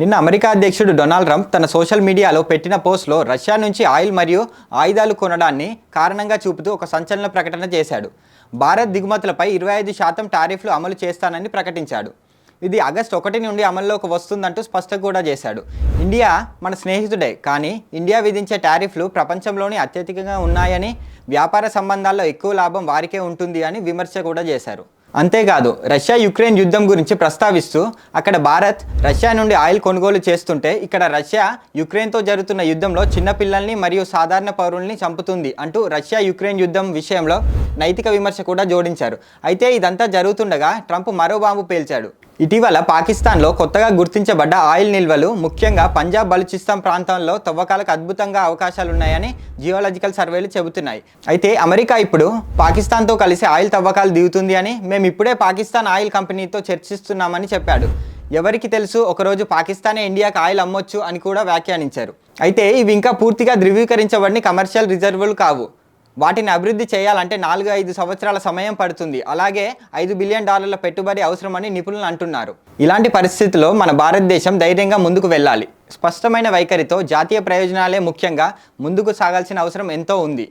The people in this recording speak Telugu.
నిన్న అమెరికా అధ్యక్షుడు డొనాల్డ్ ట్రంప్ తన సోషల్ మీడియాలో పెట్టిన పోస్ట్లో రష్యా నుంచి ఆయిల్ మరియు ఆయుధాలు కొనడాన్ని కారణంగా చూపుతూ ఒక సంచలన ప్రకటన చేశాడు. భారత్ దిగుమతులపై 25% టారిఫ్లు అమలు చేస్తానని ప్రకటించాడు. ఇది ఆగస్టు 1 నుండి అమల్లోకి వస్తుందంటూ స్పష్టం కూడా చేశాడు. ఇండియా మన స్నేహితుడే, కానీ ఇండియా విధించే టారిఫ్లు ప్రపంచంలోని అత్యధికంగా ఉన్నాయని, వ్యాపార సంబంధాల్లో ఎక్కువ లాభం వారికే ఉంటుంది అని విమర్శ కూడా చేశారు. అంతేకాదు, రష్యా యుక్రెయిన్ యుద్ధం గురించి ప్రస్తావిస్తూ అక్కడ భారత్ రష్యా నుండి ఆయిల్ కొనుగోలు చేస్తుంటే ఇక్కడ రష్యా యుక్రెయిన్తో జరుగుతున్న యుద్ధంలో చిన్నపిల్లల్ని మరియు సాధారణ పౌరుల్ని చంపుతుంది అంటూ రష్యా యుక్రెయిన్ యుద్ధం విషయంలో నైతిక విమర్శ కూడా జోడించారు. అయితే ఇదంతా జరుగుతుండగా ట్రంప్ మరో బాంబు పేల్చాడు. ఇటీవల పాకిస్తాన్లో కొత్తగా గుర్తించబడ్డ ఆయిల్ నిల్వలు ముఖ్యంగా పంజాబ్ బలూచిస్తాన్ ప్రాంతంలో తవ్వకాలకు అద్భుతంగా అవకాశాలున్నాయని జియోలాజికల్ సర్వేలు చెబుతున్నాయి. అయితే అమెరికా ఇప్పుడు పాకిస్తాన్తో కలిసి ఆయిల్ తవ్వకాలు దిగుతుంది అని, మేము ఇప్పుడే పాకిస్తాన్ ఆయిల్ కంపెనీతో చర్చిస్తున్నామని చెప్పాడు. ఎవరికి తెలుసు, ఒకరోజు పాకిస్తానే ఇండియాకు ఆయిల్ అమ్మొచ్చు అని కూడా వ్యాఖ్యానించారు. అయితే ఇవి ఇంకా పూర్తిగా ధృవీకరించబడిన కమర్షియల్ రిజర్వులు కావు. వాటిని అభివృద్ధి చేయాలంటే 4-5 సంవత్సరాల సమయం పడుతుంది. అలాగే $5 బిలియన్ పెట్టుబడి అవసరమని నిపుణులు అంటున్నారు. ఇలాంటి పరిస్థితుల్లో మన భారతదేశం ధైర్యంగా ముందుకు వెళ్ళాలి. స్పష్టమైన వైఖరితో జాతీయ ప్రయోజనాలే ముఖ్యంగా ముందుకు సాగాల్సిన అవసరం ఎంతో ఉంది.